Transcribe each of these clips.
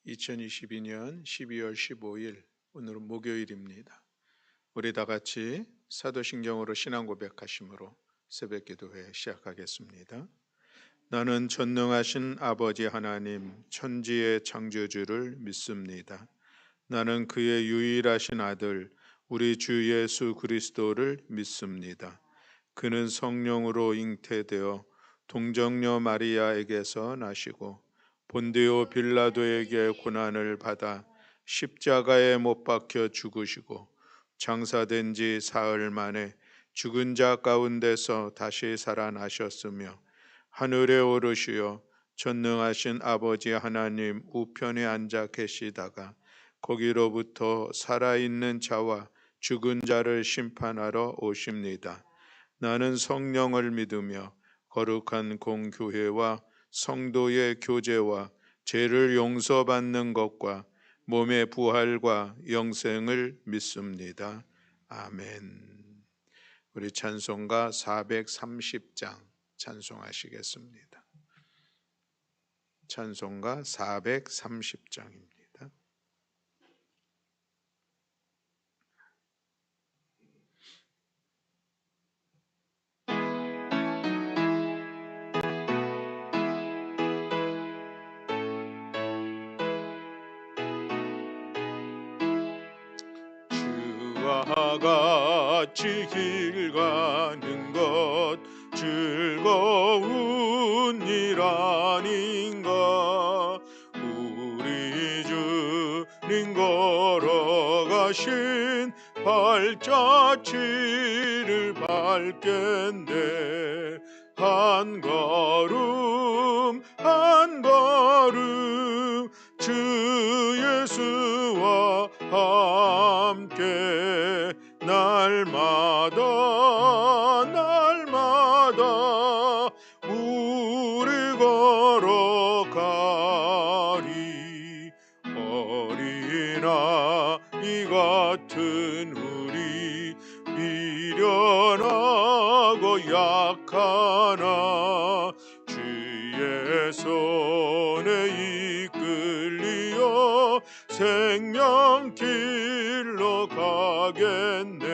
2022년 12월 15일 오늘은 목요일입니다. 우리 다 같이 사도신경으로 신앙 고백하심으로 새벽 기도회 시작하겠습니다. 나는 전능하신 아버지 하나님 천지의 창조주를 믿습니다. 나는 그의 유일하신 아들 우리 주 예수 그리스도를 믿습니다. 그는 성령으로 잉태되어 동정녀 마리아에게서 나시고 본디오 빌라도에게 고난을 받아 십자가에 못 박혀 죽으시고 장사된 지 사흘 만에 죽은 자 가운데서 다시 살아나셨으며 하늘에 오르시어 전능하신 아버지 하나님 우편에 앉아 계시다가 거기로부터 살아있는 자와 죽은 자를 심판하러 오십니다. 나는 성령을 믿으며 거룩한 공교회와 성도의 교제와 죄를 용서받는 것과 몸의 부활과 영생을 믿습니다. 아멘. 우리 찬송가 430장 찬송하시겠습니다. 찬송가 430장입니다. 주와 같이 길 가는 것 즐거운 일 아닌가. 우리 주님 걸어가신 발자취를 밟겠네. 한 걸음 한 걸음 주 예수와 함께 날마다 우리 걸어가리. 어린아이 같은 우리 미련하고 약하나 주의 손에 이끌리어 생명길로 가겠네.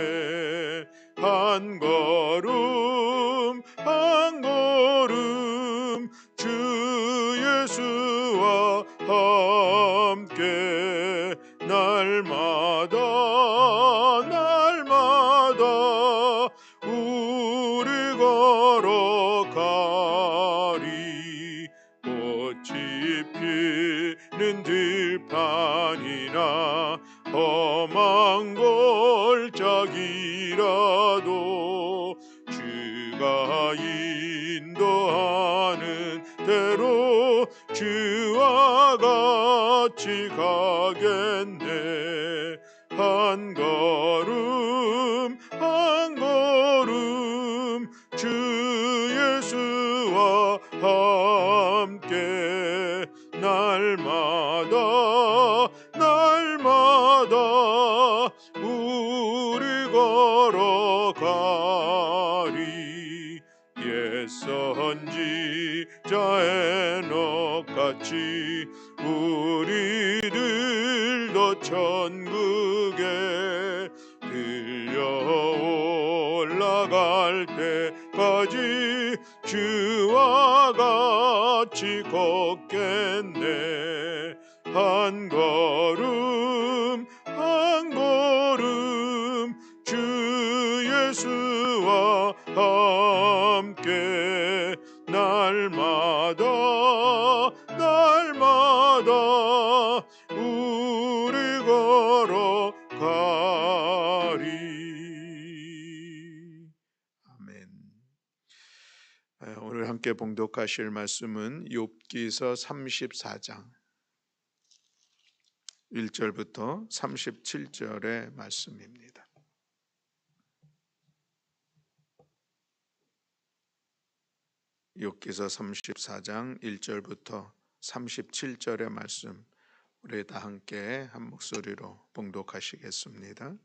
한 걸음 한 걸음 주 예수와 함께 날마다 우리 걸어가리. 꽃이 피는 들판이나 험한 골짜기라도 주가 인도하는 대로 주와 같이 가겠네. 한 걸음 한 걸음 주 예수와 함께 날마다 우리 걸어가리. 옛 선지자 에녹같이 우리들도 천국에 들려 올라갈 때까지 주와 같이 걷겠네. 한 걸음 한 걸음 주 예수와 함께 날마다 우리 걸어가리. 아멘. 오늘 함께 봉독하실 말씀은 욥기서 34장 1절부터 37절의 말씀입니다. 욥기서 34장 1절부터 37절의 말씀 우리 다 함께 한 목소리로 봉독하시겠습니다.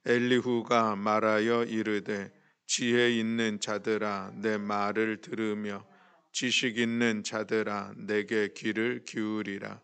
엘리후가 말하여 이르되 지혜 있는 자들아 내 말을 들으며 지식 있는 자들아 내게 귀를 기울이라.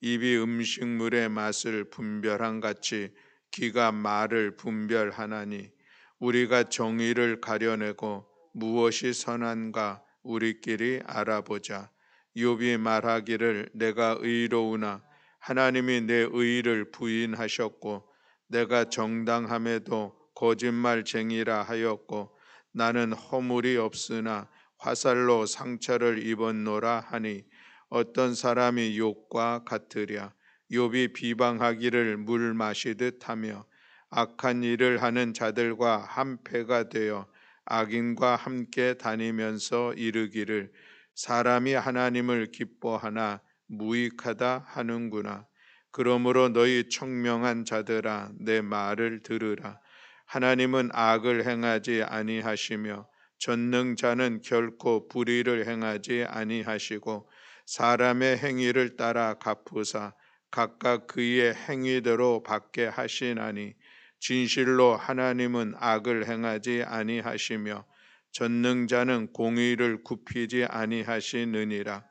입이 음식물의 맛을 분별한 같이 귀가 말을 분별하나니 우리가 정의를 가려내고 무엇이 선한가 우리끼리 알아보자. 욥이 말하기를 내가 의로우나 하나님이 내 의를 부인하셨고 내가 정당함에도 거짓말쟁이라 하였고 나는 허물이 없으나 화살로 상처를 입었노라 하니 어떤 사람이 욥과 같으랴. 욥이 비방하기를 물 마시듯 하며 악한 일을 하는 자들과 한패가 되어 악인과 함께 다니면서 이르기를 사람이 하나님을 기뻐하나 무익하다 하는구나. 그러므로 너희 청명한 자들아 내 말을 들으라. 하나님은 악을 행하지 아니하시며 전능자는 결코 불의를 행하지 아니하시고 사람의 행위를 따라 갚으사 각각 그의 행위대로 받게 하시나니 진실로 하나님은 악을 행하지 아니하시며 전능자는 공의를 굽히지 아니하시느니라.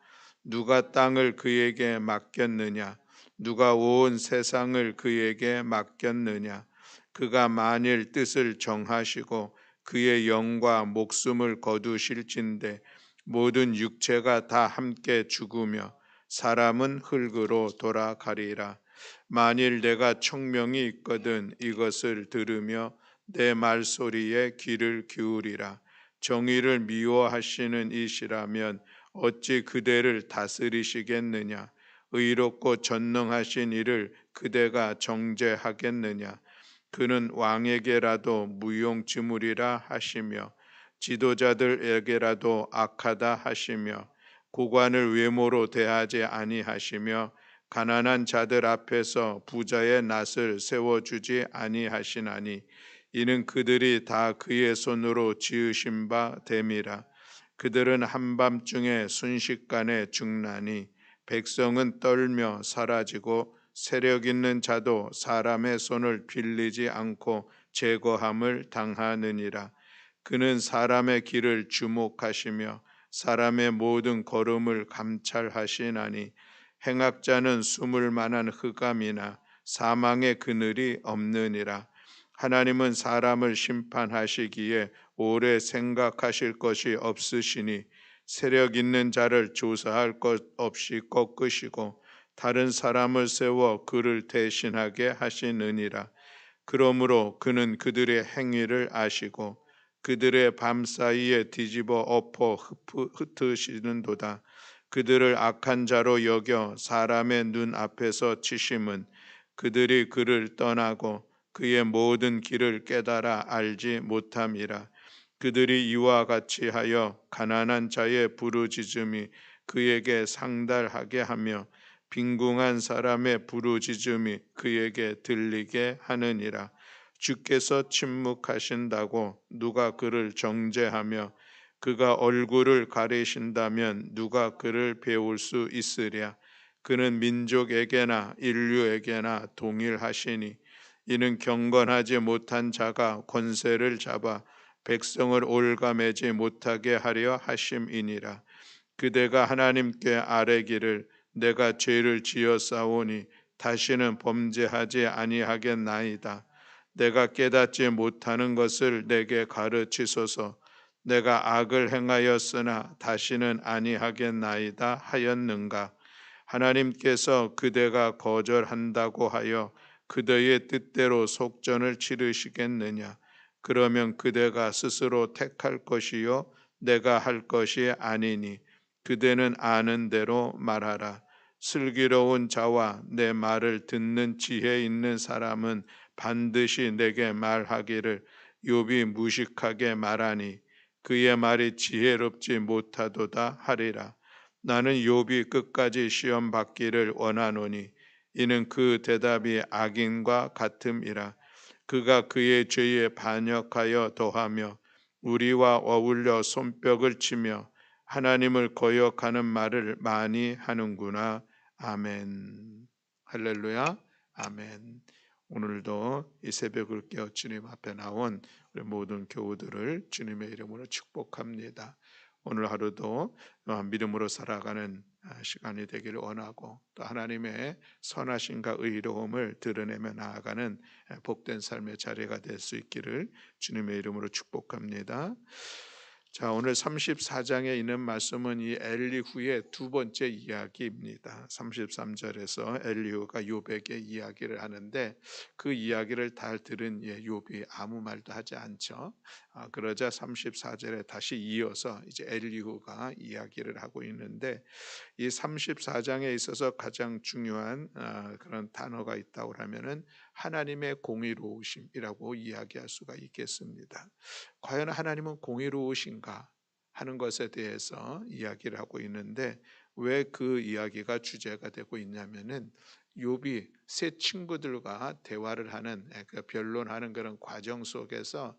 누가 땅을 그에게 맡겼느냐? 누가 온 세상을 그에게 맡겼느냐? 그가 만일 뜻을 정하시고 그의 영과 목숨을 거두실진대 모든 육체가 다 함께 죽으며 사람은 흙으로 돌아가리라. 만일 내가 청명이 있거든 이것을 들으며 내 말소리에 귀를 기울이라. 정의를 미워하시는 이시라면 어찌 그대를 다스리시겠느냐? 의롭고 전능하신 이를 그대가 정죄하겠느냐? 그는 왕에게라도 무용지물이라 하시며 지도자들에게라도 악하다 하시며 고관을 외모로 대하지 아니하시며 가난한 자들 앞에서 부자의 낫을 세워주지 아니하시나니 이는 그들이 다 그의 손으로 지으신 바 됨이라. 그들은 한밤중에 순식간에 죽나니 백성은 떨며 사라지고 세력 있는 자도 사람의 손을 빌리지 않고 제거함을 당하느니라. 그는 사람의 길을 주목하시며 사람의 모든 걸음을 감찰하시나니 행악자는 숨을 만한 흑암이나 사망의 그늘이 없느니라. 하나님은 사람을 심판하시기에 오래 생각하실 것이 없으시니 세력 있는 자를 조사할 것 없이 꺾으시고 다른 사람을 세워 그를 대신하게 하시느니라. 그러므로 그는 그들의 행위를 아시고 그들의 밤사이에 뒤집어 엎어 흩으시는도다. 그들을 악한 자로 여겨 사람의 눈 앞에서 치심은 그들이 그를 떠나고 그의 모든 길을 깨달아 알지 못함이라. 그들이 이와 같이 하여 가난한 자의 부르짖음이 그에게 상달하게 하며 빈궁한 사람의 부르짖음이 그에게 들리게 하느니라. 주께서 침묵하신다고 누가 그를 정죄하며 그가 얼굴을 가리신다면 누가 그를 배울 수 있으랴. 그는 민족에게나 인류에게나 동일하시니 이는 경건하지 못한 자가 권세를 잡아 백성을 올가매지 못하게 하려 하심이니라. 그대가 하나님께 아뢰기를 내가 죄를 지었사오니 다시는 범죄하지 아니하겠나이다. 내가 깨닫지 못하는 것을 내게 가르치소서. 내가 악을 행하였으나 다시는 아니하겠나이다 하였는가? 하나님께서 그대가 거절한다고 하여 그대의 뜻대로 속전을 치르시겠느냐? 그러면 그대가 스스로 택할 것이요 내가 할 것이 아니니 그대는 아는 대로 말하라. 슬기로운 자와 내 말을 듣는 지혜 있는 사람은 반드시 내게 말하기를 욥이 무식하게 말하니 그의 말이 지혜롭지 못하도다 하리라. 나는 욥이 끝까지 시험 받기를 원하노니 이는 그 대답이 악인과 같음이라. 그가 그의 죄에 반역하여 더하며 우리와 어울려 손뼉을 치며 하나님을 거역하는 말을 많이 하는구나. 아멘. 할렐루야. 아멘. 오늘도 이 새벽을 깨어 주님 앞에 나온 우리 모든 교우들을 주님의 이름으로 축복합니다. 오늘 하루도 믿음으로 살아가는 시간이 되기를 원하고, 또 하나님의 선하심과 의로움을 드러내며 나아가는 복된 삶의 자리가 될 수 있기를 주님의 이름으로 축복합니다. 자, 오늘 34장에 있는 말씀은 이 엘리후의 두 번째 이야기입니다. 33절에서 엘리후가 욥에게 이야기를 하는데, 그 이야기를 다 들은 욥이 아무 말도 하지 않죠. 그러자 34절에 다시 이어서 이제 엘리후가 이야기를 하고 있는데, 이 34장에 있어서 가장 중요한 그런 단어가 있다고 하면은 하나님의 공의로우심이라고 이야기할 수가 있겠습니다. 과연 하나님은 공의로우신가 하는 것에 대해서 이야기를 하고 있는데, 왜 그 이야기가 주제가 되고 있냐면은 욥이 세 친구들과 대화를 하는, 그 변론하는 그런 과정 속에서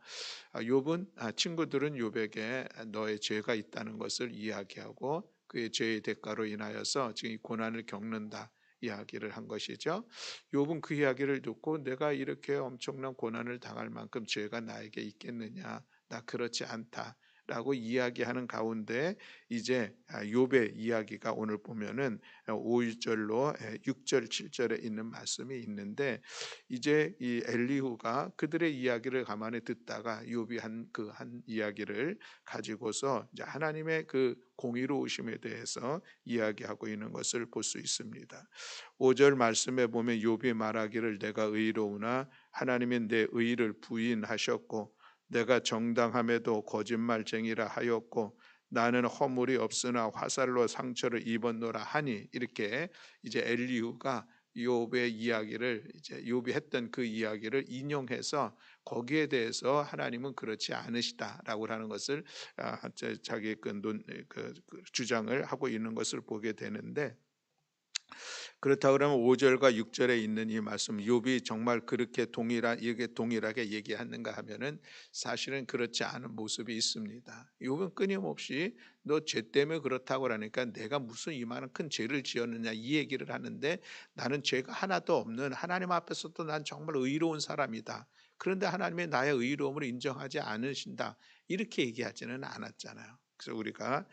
친구들은 욥에게 너의 죄가 있다는 것을 이야기하고, 그의 죄의 대가로 인하여서 지금 이 고난을 겪는다 이야기를 한 것이죠. 욥은 그 이야기를 듣고 내가 이렇게 엄청난 고난을 당할 만큼 죄가 나에게 있겠느냐, 나 그렇지 않다 라고 이야기하는 가운데, 이제 욥의 이야기가 오늘 보면은 5절로 6절 7절에 있는 말씀이 있는데, 이제 이 엘리후가 그들의 이야기를 가만히 듣다가 욥이 한 이야기를 가지고서 이제 하나님의 그 공의로우심에 대해서 이야기하고 있는 것을 볼 수 있습니다. 5절 말씀에 보면 욥이 말하기를 내가 의로우나 하나님은 내 의를 부인하셨고 내가 정당함에도 거짓말쟁이라 하였고 나는 허물이 없으나 화살로 상처를 입었노라 하니, 이렇게 이제 엘리후가 욥의 이야기를, 이제 욥이 했던 그 이야기를 인용해서 거기에 대해서 하나님은 그렇지 않으시다라고 하는 것을 자기 그 주장을 하고 있는 것을 보게 되는데, 그렇다 그러면 5절과 6절에 있는 이 말씀, 욥이 정말 그렇게 동일하게 얘기하는가 하면은 사실은 그렇지 않은 모습이 있습니다. 욥은 끊임없이 너 죄 때문에 그렇다고 하니까 내가 무슨 이만한 큰 죄를 지었느냐 이 얘기를 하는데, 나는 죄가 하나도 없는 하나님 앞에서도 난 정말 의로운 사람이다. 그런데 하나님의 나의 의로움을 인정하지 않으신다, 이렇게 얘기하지는 않았잖아요. 그래서 우리가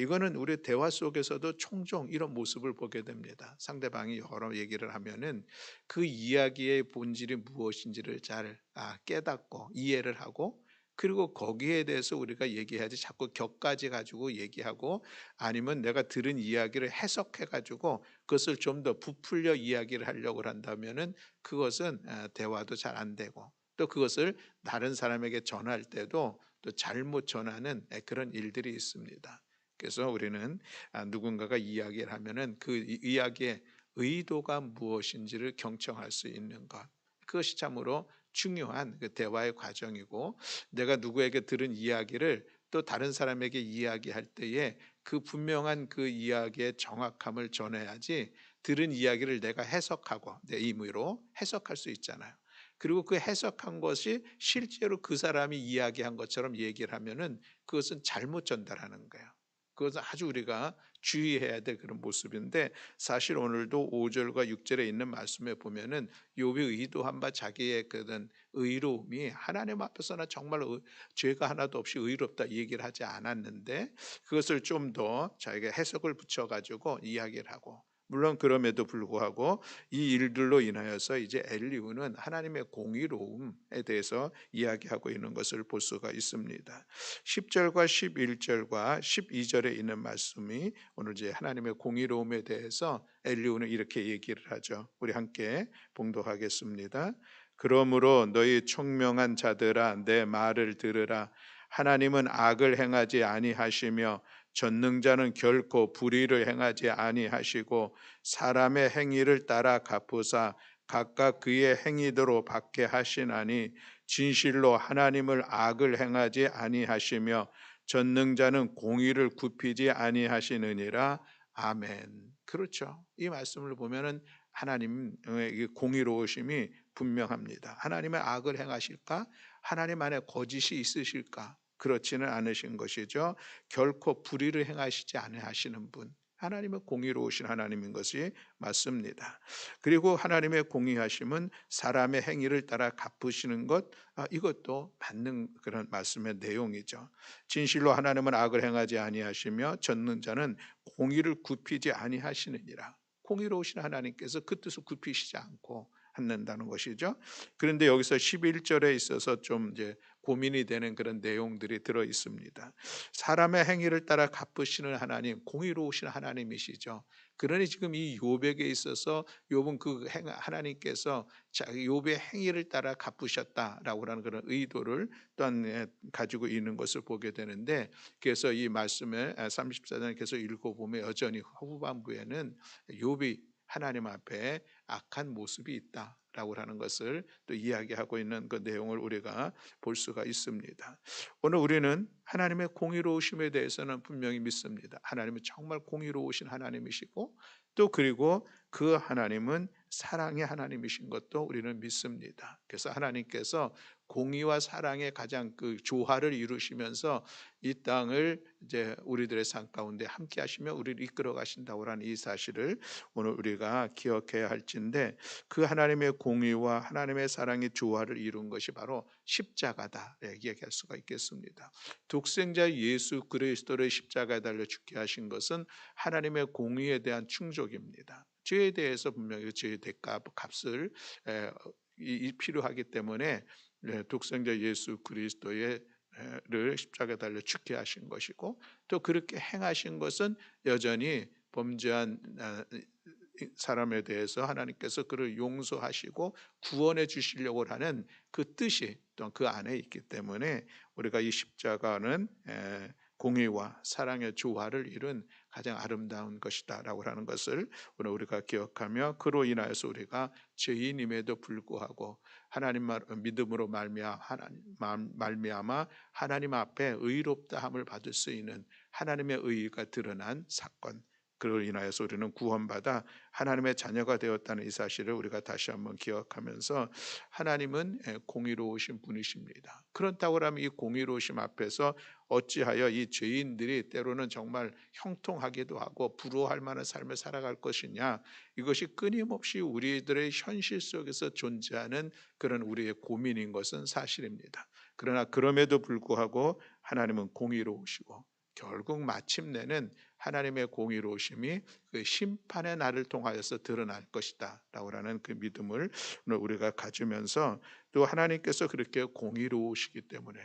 이거는 우리 대화 속에서도 종종 이런 모습을 보게 됩니다. 상대방이 여러 얘기를 하면은 그 이야기의 본질이 무엇인지를 잘 깨닫고 이해를 하고, 그리고 거기에 대해서 우리가 얘기해야지 자꾸 격까지 가지고 얘기하고, 아니면 내가 들은 이야기를 해석해 가지고 그것을 좀 더 부풀려 이야기를 하려고 한다면은 그것은 대화도 잘 안 되고, 또 그것을 다른 사람에게 전할 때도 또 잘못 전하는 그런 일들이 있습니다. 그래서 우리는 누군가가 이야기를 하면은 그 이야기의 의도가 무엇인지를 경청할 수 있는 것, 그것이 참으로 중요한 그 대화의 과정이고, 내가 누구에게 들은 이야기를 또 다른 사람에게 이야기할 때에 그 분명한 그 이야기의 정확함을 전해야지, 들은 이야기를 내가 해석하고 내 임의로 해석할 수 있잖아요. 그리고 그 해석한 것이 실제로 그 사람이 이야기한 것처럼 얘기를 하면은 그것은 잘못 전달하는 거예요. 그것은 아주 우리가 주의해야 될 그런 모습인데, 사실 오늘도 5절과 6절에 있는 말씀에 보면은 욥이 의도한 바 자기의 그런 의로움이 하나님 앞에서나 정말 죄가 하나도 없이 의롭다 얘기를 하지 않았는데, 그것을 좀 더 자기가 해석을 붙여가지고 이야기를 하고, 물론 그럼에도 불구하고 이 일들로 인하여서 이제 엘리후는 하나님의 공의로움에 대해서 이야기하고 있는 것을 볼 수가 있습니다. 10절과 11절과 12절에 있는 말씀이 오늘 이제 하나님의 공의로움에 대해서 엘리후는 이렇게 얘기를 하죠. 우리 함께 봉독하겠습니다. 그러므로 너희 총명한 자들아 내 말을 들으라. 하나님은 악을 행하지 아니하시며 전능자는 결코 불의를 행하지 아니하시고 사람의 행위를 따라 갚으사 각각 그의 행위대로 받게 하시나니 진실로 하나님을 악을 행하지 아니하시며 전능자는 공의를 굽히지 아니하시느니라. 아멘. 그렇죠. 이 말씀을 보면은 하나님의 공의로우심이 분명합니다. 하나님의 악을 행하실까? 하나님 안에 거짓이 있으실까? 그렇지는 않으신 것이죠. 결코 불의를 행하시지 아니하시는 분, 하나님은 공의로우신 하나님인 것이 맞습니다. 그리고 하나님의 공의하심은 사람의 행위를 따라 갚으시는 것, 이것도 맞는 그런 말씀의 내용이죠. 진실로 하나님은 악을 행하지 아니하시며 젖는 자는 공의를 굽히지 아니하시느니라. 공의로우신 하나님께서 그 뜻을 굽히시지 않고 한다는 것이죠. 그런데 여기서 11절에 있어서 좀 이제 고민이 되는 그런 내용들이 들어 있습니다. 사람의 행위를 따라 갚으시는 하나님, 공의로우신 하나님이시죠. 그러니 지금 이 욥에게 있어서 욥은 하나님께서 욥의 행위를 따라 갚으셨다라고 하는 그런 의도를 또한 가지고 있는 것을 보게 되는데, 그래서 이 말씀을 34장 계속 읽어보면 여전히 후반부에는 욥이 하나님 앞에 악한 모습이 있다라고 하는 것을 또 이야기하고 있는 그 내용을 우리가 볼 수가 있습니다. 오늘 우리는 하나님의 공의로우심에 대해서는 분명히 믿습니다. 하나님은 정말 공의로우신 하나님이시고, 또 그리고 그 하나님은 사랑의 하나님이신 것도 우리는 믿습니다. 그래서 하나님께서 공의와 사랑의 가장 그 조화를 이루시면서 이 땅을 이제 우리들의 삶 가운데 함께 하시며 우리를 이끌어 가신다고 하는 이 사실을 오늘 우리가 기억해야 할진데, 그 하나님의 공의와 하나님의 사랑의 조화를 이룬 것이 바로 십자가다 얘기할 수가 있겠습니다. 독생자 예수 그리스도를 십자가에 달려 죽게 하신 것은 하나님의 공의에 대한 충족입니다. 죄에 대해서 분명히 죄의 대가 값을 필요하기 때문에 독생자 예수 그리스도의 를 십자가에 달려 죽게 하신 것이고, 또 그렇게 행하신 것은 여전히 범죄한 사람에 대해서 하나님께서 그를 용서하시고 구원해 주시려고 하는 그 뜻이 또 그 안에 있기 때문에 우리가 이 십자가는 공의와 사랑의 조화를 이룬 가장 아름다운 것이다라고 하는 것을 오늘 우리가 기억하며, 그로 인하여서 우리가 죄인임에도 불구하고 하나님 믿음으로 말미암아 하나님 앞에 의롭다함을 받을 수 있는 하나님의 의의가 드러난 사건, 그로 인하여서 우리는 구원받아 하나님의 자녀가 되었다는 이 사실을 우리가 다시 한번 기억하면서, 하나님은 공의로우신 분이십니다. 그렇다고 하면 이 공의로우심 앞에서 어찌하여 이 죄인들이 때로는 정말 형통하기도 하고 부러워할 만한 삶을 살아갈 것이냐, 이것이 끊임없이 우리들의 현실 속에서 존재하는 그런 우리의 고민인 것은 사실입니다. 그러나 그럼에도 불구하고 하나님은 공의로우시고, 결국 마침내는 하나님의 공의로우심이 그 심판의 날을 통하여서 드러날 것이다 라고 하는 그 믿음을 오늘 우리가 가지면서, 또 하나님께서 그렇게 공의로우시기 때문에,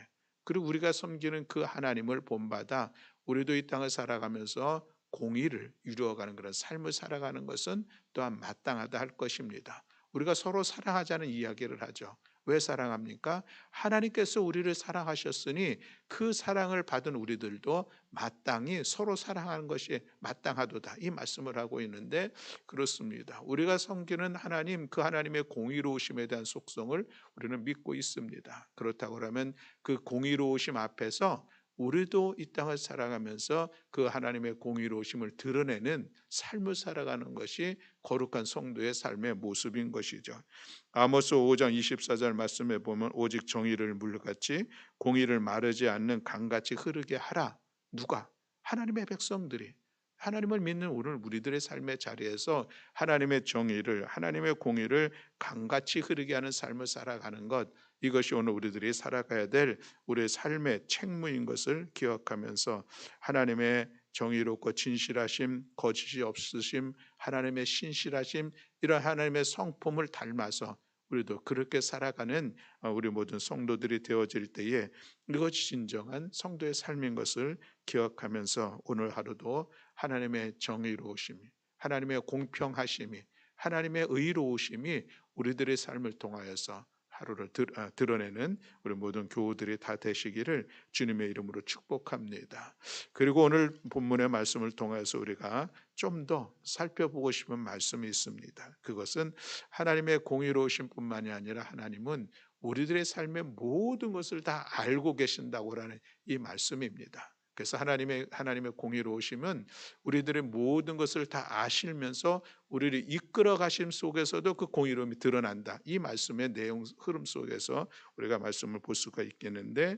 그리고 우리가 섬기는 그 하나님을 본받아 우리도 이 땅을 살아가면서 공의를 이루어가는 그런 삶을 살아가는 것은 또한 마땅하다 할 것입니다. 우리가 서로 사랑하자는 이야기를 하죠. 왜 사랑합니까? 하나님께서 우리를 사랑하셨으니 그 사랑을 받은 우리들도 마땅히 서로 사랑하는 것이 마땅하도다, 이 말씀을 하고 있는데, 그렇습니다. 우리가 섬기는 하나님, 그 하나님의 공의로우심에 대한 속성을 우리는 믿고 있습니다. 그렇다고 하면 그 공의로우심 앞에서 우리도 이 땅을 살아가면서 그 하나님의 공의로우심을 드러내는 삶을 살아가는 것이 거룩한 성도의 삶의 모습인 것이죠. 아모스 5장 24절 말씀에 보면 오직 정의를 물같이 공의를 마르지 않는 강같이 흐르게 하라. 누가? 하나님의 백성들이. 하나님을 믿는 오늘 우리들의 삶의 자리에서 하나님의 정의를, 하나님의 공의를 강같이 흐르게 하는 삶을 살아가는 것, 이것이 오늘 우리들이 살아가야 될 우리의 삶의 책무인 것을 기억하면서, 하나님의 정의롭고 진실하심, 거짓이 없으심, 하나님의 신실하심, 이런 하나님의 성품을 닮아서 우리도 그렇게 살아가는 우리 모든 성도들이 되어질 때에 이것이 진정한 성도의 삶인 것을 기억하면서, 오늘 하루도 하나님의 정의로우심이, 하나님의 공평하심이, 하나님의 의로우심이 우리들의 삶을 통하여서 하루를 드러내는 우리 모든 교우들이 다 되시기를 주님의 이름으로 축복합니다. 그리고 오늘 본문의 말씀을 통해서 우리가 좀 더 살펴보고 싶은 말씀이 있습니다. 그것은 하나님의 공의로우심 뿐만이 아니라 하나님은 우리들의 삶의 모든 것을 다 알고 계신다고 하는 이 말씀입니다. 그래서 하나님의 공의로우심은 우리들의 모든 것을 다 아시면서 우리를 이끌어 가심 속에서도 그 공의로움이 드러난다. 이 말씀의 내용 흐름 속에서 우리가 말씀을 볼 수가 있겠는데,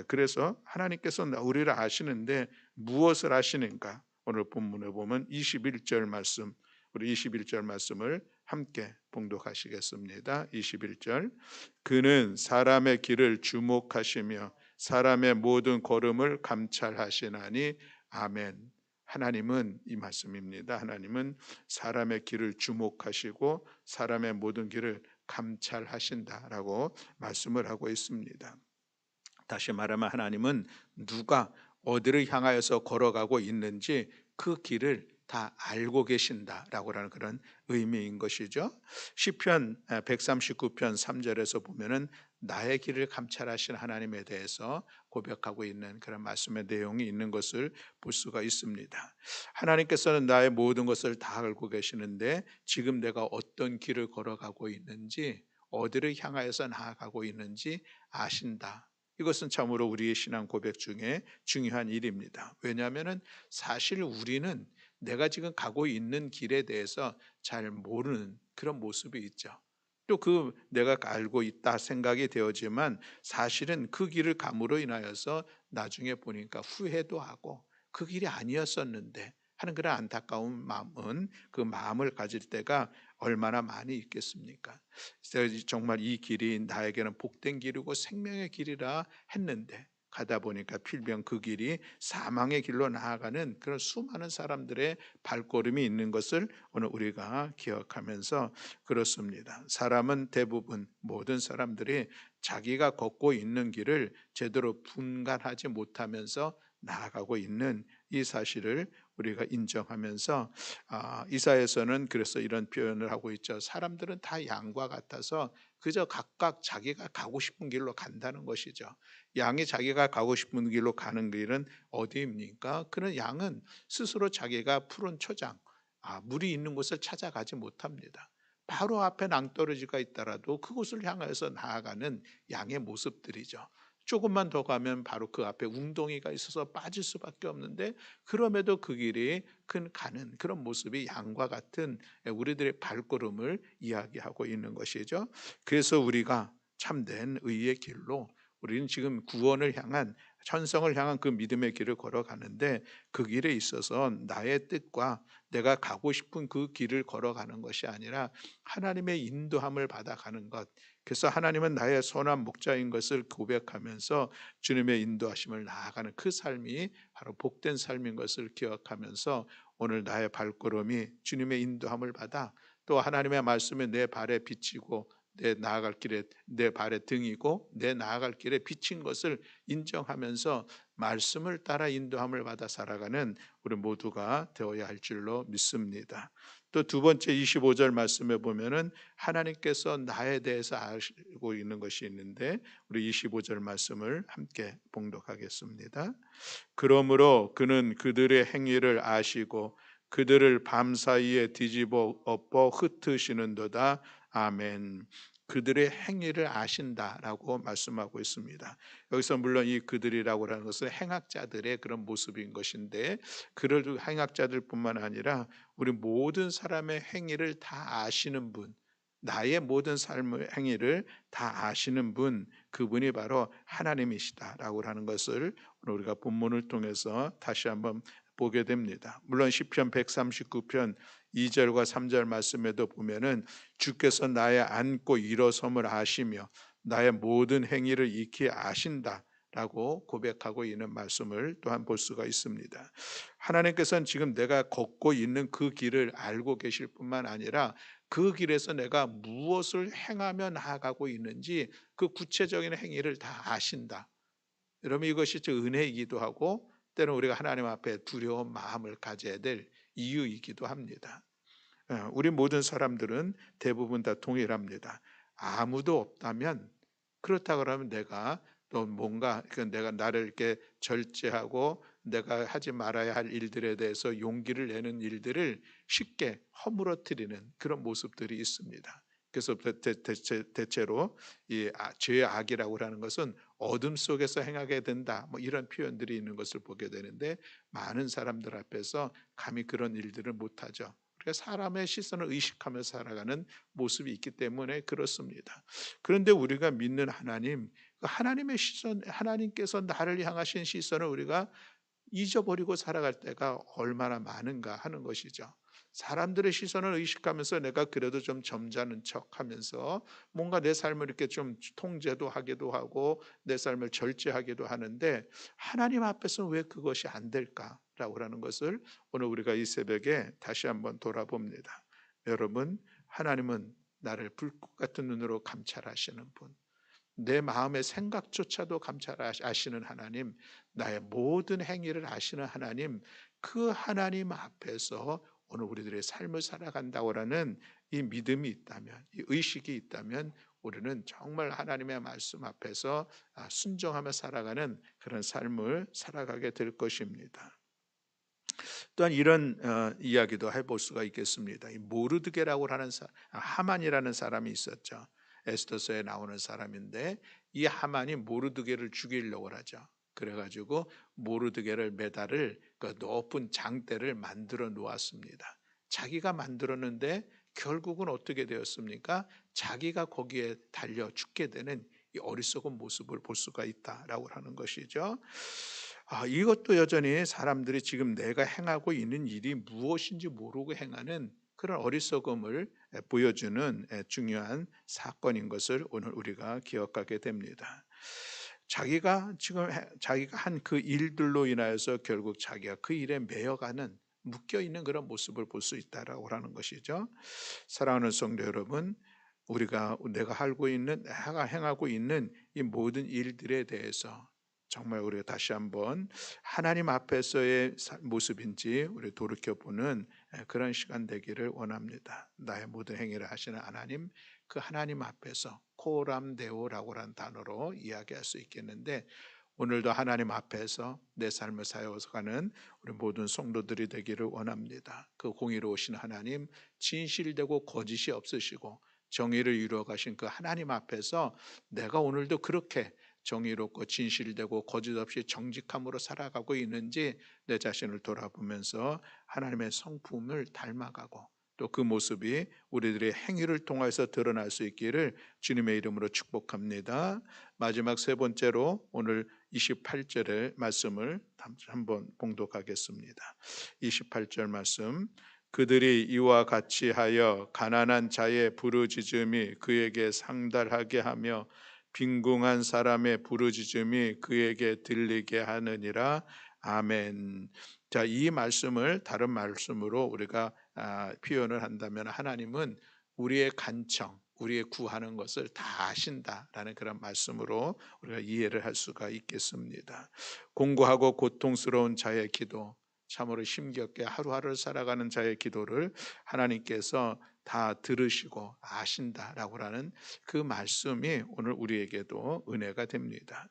그래서 하나님께서 우리를 아시는데 무엇을 아시는가? 오늘 본문에 보면 21절 말씀, 우리 21절 말씀을 함께 봉독하시겠습니다. 21절. 그는 사람의 길을 주목하시며 사람의 모든 걸음을 감찰하시나니. 아멘. 하나님은 이 말씀입니다. 하나님은 사람의 길을 주목하시고 사람의 모든 길을 감찰하신다라고 말씀을 하고 있습니다. 다시 말하면 하나님은 누가 어디를 향하여서 걸어가고 있는지 그 길을 다 알고 계신다라고 하는 그런 의미인 것이죠. 시편 139편 3절에서 보면은 나의 길을 감찰하신 하나님에 대해서 고백하고 있는 그런 말씀의 내용이 있는 것을 볼 수가 있습니다. 하나님께서는 나의 모든 것을 다 알고 계시는데 지금 내가 어떤 길을 걸어가고 있는지, 어디를 향하여서 나아가고 있는지 아신다. 이것은 참으로 우리의 신앙 고백 중에 중요한 일입니다. 왜냐하면 사실 우리는 내가 지금 가고 있는 길에 대해서 잘 모르는 그런 모습이 있죠. 또 그 내가 알고 있다 생각이 되어지만 사실은 그 길을 감으로 인하여서 나중에 보니까 후회도 하고 그 길이 아니었었는데 하는 그런 안타까운 마음은, 그 마음을 가질 때가 얼마나 많이 있겠습니까? 정말 이 길이 나에게는 복된 길이고 생명의 길이라 했는데 가다 보니까 필명 그 길이 사망의 길로 나아가는 그런 수많은 사람들의 발걸음이 있는 것을 오늘 우리가 기억하면서 그렇습니다. 사람은 대부분 모든 사람들이 자기가 걷고 있는 길을 제대로 분간하지 못하면서 나아가고 있는 이 사실을 우리가 인정하면서, 이사에서는 그래서 이런 표현을 하고 있죠. 사람들은 다 양과 같아서 그저 각각 자기가 가고 싶은 길로 간다는 것이죠. 양이 자기가 가고 싶은 길로 가는 길은 어디입니까? 그런 양은 스스로 자기가 푸른 초장, 물이 있는 곳을 찾아가지 못합니다. 바로 앞에 낭떠러지가 있더라도 그곳을 향해서 나아가는 양의 모습들이죠. 조금만 더 가면 바로 그 앞에 웅덩이가 있어서 빠질 수밖에 없는데 그럼에도 그 길이 가는 그런 모습이 양과 같은 우리들의 발걸음을 이야기하고 있는 것이죠. 그래서 우리가 참된 의의 길로, 우리는 지금 구원을 향한, 천성을 향한 그 믿음의 길을 걸어가는데 그 길에 있어서 나의 뜻과 내가 가고 싶은 그 길을 걸어가는 것이 아니라 하나님의 인도함을 받아가는 것. 그래서 하나님은 나의 선한 목자인 것을 고백하면서 주님의 인도하심을 나아가는 그 삶이 바로 복된 삶인 것을 기억하면서 오늘 나의 발걸음이 주님의 인도함을 받아 또 하나님의 말씀에 내 발에 비치고 내 나아갈 길에 내 발의 등이고 내 나아갈 길에 비친 것을 인정하면서 말씀을 따라 인도함을 받아 살아가는 우리 모두가 되어야 할 줄로 믿습니다. 또 두 번째 25절 말씀에 보면은 하나님께서 나에 대해서 알고 있는 것이 있는데 우리 25절 말씀을 함께 봉독하겠습니다. 그러므로 그는 그들의 행위를 아시고 그들을 밤사이에 뒤집어 엎어 흩으시는도다. 아멘. 그들의 행위를 아신다라고 말씀하고 있습니다. 여기서 물론 이 그들이라고 하는 것은 행악자들의 그런 모습인 것인데, 그를 행악자들뿐만 아니라 우리 모든 사람의 행위를 다 아시는 분, 나의 모든 삶의 행위를 다 아시는 분, 그분이 바로 하나님이시다라고 하는 것을 우리가 본문을 통해서 다시 한번 보게 됩니다. 물론 시편 139편 2절과 3절 말씀에도 보면은 주께서 나의 앉고 일어섬을 아시며 나의 모든 행위를 익히 아신다라고 고백하고 있는 말씀을 또한 볼 수가 있습니다. 하나님께서는 지금 내가 걷고 있는 그 길을 알고 계실 뿐만 아니라 그 길에서 내가 무엇을 행하며 나아가고 있는지 그 구체적인 행위를 다 아신다. 여러분, 이것이 은혜이기도 하고 때로는 우리가 하나님 앞에 두려운 마음을 가져야 될 이유이기도 합니다. 우리 모든 사람들은 대부분 다 동일합니다. 아무도 없다면, 그렇다 그러면 내가 또 뭔가 내가 나를 이렇게 절제하고 내가 하지 말아야 할 일들에 대해서 용기를 내는 일들을 쉽게 허물어뜨리는 그런 모습들이 있습니다. 그래서 대체로 이 죄의 악이라고 하는 것은 어둠 속에서 행하게 된다, 뭐 이런 표현들이 있는 것을 보게 되는데 많은 사람들 앞에서 감히 그런 일들을 못하죠. 우리가 사람의 시선을 의식하며 살아가는 모습이 있기 때문에 그렇습니다. 그런데 우리가 믿는 하나님, 그 하나님의 시선, 하나님께서 나를 향하신 시선을 우리가 잊어버리고 살아갈 때가 얼마나 많은가 하는 것이죠. 사람들의 시선을 의식하면서 내가 그래도 좀 점잖은 척하면서 뭔가 내 삶을 이렇게 좀 통제도 하기도 하고 내 삶을 절제하기도 하는데 하나님 앞에서 왜 그것이 안 될까라고 하는 것을 오늘 우리가 이 새벽에 다시 한번 돌아봅니다. 여러분, 하나님은 나를 불꽃 같은 눈으로 감찰하시는 분, 내 마음의 생각조차도 감찰하시는 하나님, 나의 모든 행위를 아시는 하나님, 그 하나님 앞에서 오늘 우리들의 삶을 살아간다고라는 이 믿음이 있다면, 이 의식이 있다면 우리는 정말 하나님의 말씀 앞에서 순종하며 살아가는 그런 삶을 살아가게 될 것입니다. 또한 이런 이야기도 해볼 수가 있겠습니다. 이 모르드게라고 하는 하만이라는 사람이 있었죠. 에스더서에 나오는 사람인데 이 하만이 모르드게를 죽이려고 하죠. 그래가지고 모르드게를 매달을 그 높은 장대를 만들어 놓았습니다. 자기가 만들었는데 결국은 어떻게 되었습니까? 자기가 거기에 달려 죽게 되는 이 어리석은 모습을 볼 수가 있다라고 하는 것이죠. 이것도 여전히 사람들이 지금 내가 행하고 있는 일이 무엇인지 모르고 행하는 그런 어리석음을 보여주는 중요한 사건인 것을 오늘 우리가 기억하게 됩니다. 자기가 한 그 일들로 인하여서 결국 자기가 그 일에 매여가는 묶여 있는 그런 모습을 볼 수 있다라고 하는 것이죠. 사랑하는 성도 여러분, 내가 내가 행하고 있는 이 모든 일들에 대해서 정말 우리가 다시 한번 하나님 앞에서의 모습인지 우리 돌이켜보는 그런 시간 되기를 원합니다. 나의 모든 행위를 하시는 하나님, 그 하나님 앞에서 코람데오라고 하는 단어로 이야기할 수 있겠는데 오늘도 하나님 앞에서 내 삶을 사역하는 우리 모든 성도들이 되기를 원합니다. 그 공의로우신 하나님, 진실되고 거짓이 없으시고 정의를 이루어 가신 그 하나님 앞에서 내가 오늘도 그렇게 정의롭고 진실되고 거짓 없이 정직함으로 살아가고 있는지 내 자신을 돌아보면서 하나님의 성품을 닮아가고 또 그 모습이 우리들의 행위를 통해서 드러날 수 있기를 주님의 이름으로 축복합니다. 마지막 세 번째로 오늘 28절의 말씀을 한번 봉독하겠습니다. 28절 말씀, 그들이 이와 같이 하여 가난한 자의 부르짖음이 그에게 상달하게 하며 빈궁한 사람의 부르짖음이 그에게 들리게 하느니라. 아멘. 자, 이 말씀을 다른 말씀으로 우리가 표현을 한다면 하나님은 우리의 간청, 우리의 구하는 것을 다 아신다라는 그런 말씀으로 우리가 이해를 할 수가 있겠습니다. 공고하고 고통스러운 자의 기도, 참으로 힘겹게 하루하루를 살아가는 자의 기도를 하나님께서 다 들으시고 아신다라고 하는 그 말씀이 오늘 우리에게도 은혜가 됩니다.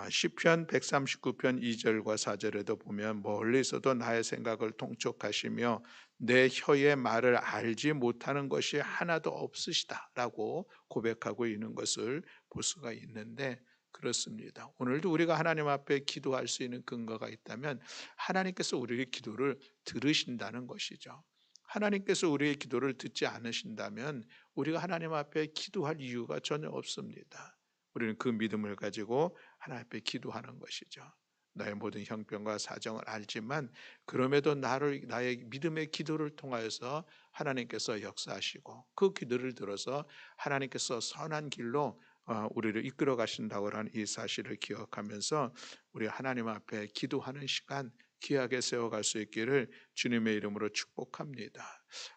시편 139편 2절과 4절에도 보면 멀리서도 나의 생각을 통촉하시며 내 혀의 말을 알지 못하는 것이 하나도 없으시다라고 고백하고 있는 것을 볼 수가 있는데 그렇습니다. 오늘도 우리가 하나님 앞에 기도할 수 있는 근거가 있다면 하나님께서 우리의 기도를 들으신다는 것이죠. 하나님께서 우리의 기도를 듣지 않으신다면 우리가 하나님 앞에 기도할 이유가 전혀 없습니다. 우리는 그 믿음을 가지고 하나님 앞에 기도하는 것이죠. 나의 모든 형편과 사정을 알지만 그럼에도 나의 믿음의 기도를 통하여서 하나님께서 역사하시고 그 기도를 들어서 하나님께서 선한 길로 우리를 이끌어 가신다고 하는 이 사실을 기억하면서 우리 하나님 앞에 기도하는 시간 귀하게 세워갈 수 있기를 주님의 이름으로 축복합니다.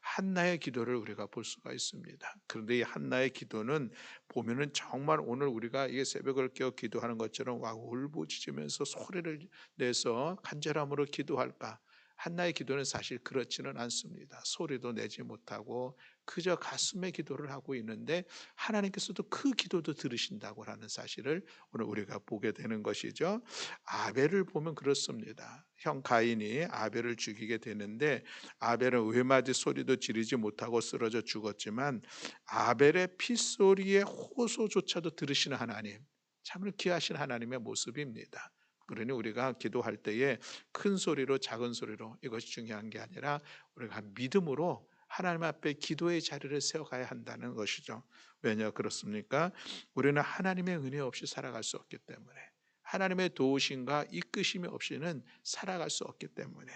한나의 기도를 우리가 볼 수가 있습니다. 그런데 이 한나의 기도는 보면은 정말 오늘 우리가 이 새벽을 깨어 기도하는 것처럼 울부짖으면서 소리를 내서 간절함으로 기도할까? 한나의 기도는 사실 그렇지는 않습니다. 소리도 내지 못하고 그저 가슴의 기도를 하고 있는데 하나님께서도 그 기도도 들으신다고 하는 사실을 오늘 우리가 보게 되는 것이죠. 아벨을 보면 그렇습니다. 형 가인이 아벨을 죽이게 되는데 아벨은 외마디 소리도 지르지 못하고 쓰러져 죽었지만 아벨의 핏소리의 호소조차도 들으시는 하나님, 참으로 귀하신 하나님의 모습입니다. 그러니 우리가 기도할 때에 큰 소리로 작은 소리로 이것이 중요한 게 아니라 우리가 믿음으로 하나님 앞에 기도의 자리를 세워가야 한다는 것이죠. 왜냐 그렇습니까? 우리는 하나님의 은혜 없이 살아갈 수 없기 때문에 하나님의 도우심과 이끄심이 없이는 살아갈 수 없기 때문에,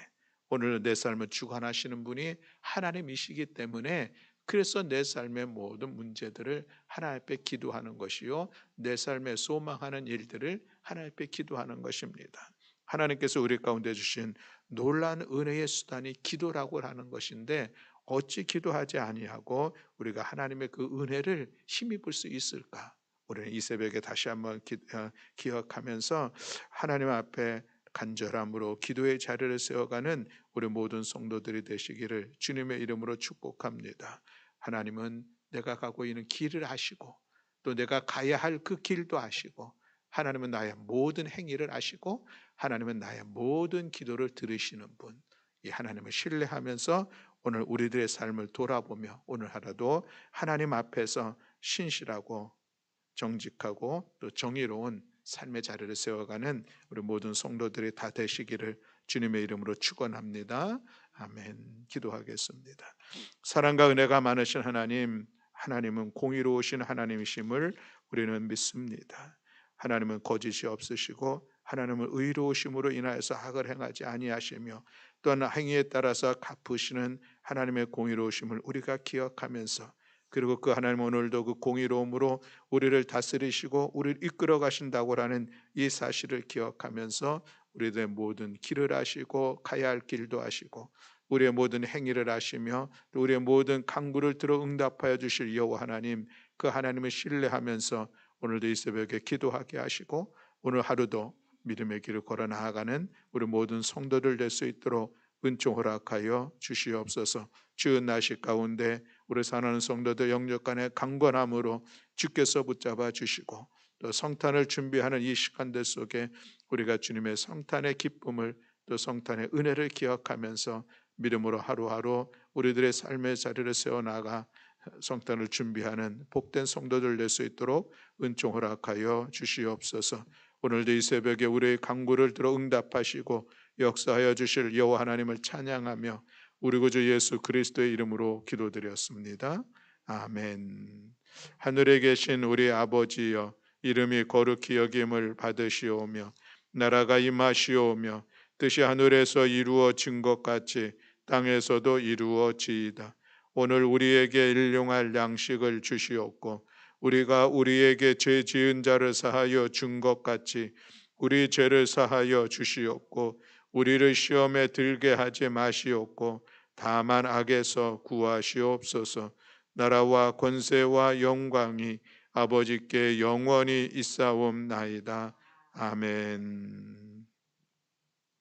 오늘 내 삶을 주관하시는 분이 하나님이시기 때문에, 그래서 내 삶의 모든 문제들을 하나님 앞에 기도하는 것이요, 내 삶에 소망하는 일들을 하나님 앞에 기도하는 것입니다. 하나님께서 우리 가운데 주신 놀라운 은혜의 수단이 기도라고 하는 것인데, 어찌 기도하지 아니하고 우리가 하나님의 그 은혜를 힘입을 수 있을까? 우리는 이 새벽에 다시 한번 기억하면서 하나님 앞에 간절함으로 기도의 자리를 세워가는 우리 모든 성도들이 되시기를 주님의 이름으로 축복합니다. 하나님은 내가 가고 있는 길을 아시고, 또 내가 가야 할 그 길도 아시고, 하나님은 나의 모든 행위를 아시고, 하나님은 나의 모든 기도를 들으시는 분, 이 하나님을 신뢰하면서 오늘 우리들의 삶을 돌아보며 오늘 하루도 하나님 앞에서 신실하고 정직하고 또 정의로운 삶의 자리를 세워가는 우리 모든 성도들이 다 되시기를 주님의 이름으로 축원합니다. 아멘. 기도하겠습니다. 사랑과 은혜가 많으신 하나님, 하나님은 공의로우신 하나님이심을 우리는 믿습니다. 하나님은 거짓이 없으시고 하나님은 의로우심으로 인하여서 악을 행하지 아니하시며, 또한 행위에 따라서 갚으시는 하나님의 공의로우심을 우리가 기억하면서, 그리고 그 하나님 오늘도 그 공의로움으로 우리를 다스리시고 우리를 이끌어 가신다고 하는 이 사실을 기억하면서 우리들의 모든 길을 아시고 가야 할 길도 아시고 우리의 모든 행위를 아시며 또 우리의 모든 간구를 들어 응답하여 주실 여호와 하나님, 그 하나님을 신뢰하면서 오늘도 이 새벽에 기도하게 하시고 오늘 하루도 믿음의 길을 걸어 나아가는 우리 모든 성도들 될 수 있도록 은총 허락하여 주시옵소서. 주은 날씨 가운데 우리 사랑하는 성도들 영적 간의 강건함으로 주께서 붙잡아 주시고, 또 성탄을 준비하는 이 시간들 속에 우리가 주님의 성탄의 기쁨을, 또 성탄의 은혜를 기억하면서 믿음으로 하루하루 우리들의 삶의 자리를 세워나가 성탄을 준비하는 복된 성도들 될 수 있도록 은총 허락하여 주시옵소서. 오늘도 이 새벽에 우리의 간구를 들어 응답하시고 역사하여 주실 여호와 하나님을 찬양하며 우리 구주 예수 그리스도의 이름으로 기도드렸습니다. 아멘. 하늘에 계신 우리 아버지여, 이름이 거룩히 여김을 받으시오며 나라가 임하시오며 뜻이 하늘에서 이루어진 것 같이 땅에서도 이루어지이다. 오늘 우리에게 일용할 양식을 주시옵고 우리가 우리에게 죄 지은 자를 사하여 준 것 같이 우리 죄를 사하여 주시옵고 우리를 시험에 들게 하지 마시옵고 다만 악에서 구하시옵소서. 나라와 권세와 영광이 아버지께 영원히 있사옵나이다. 아멘.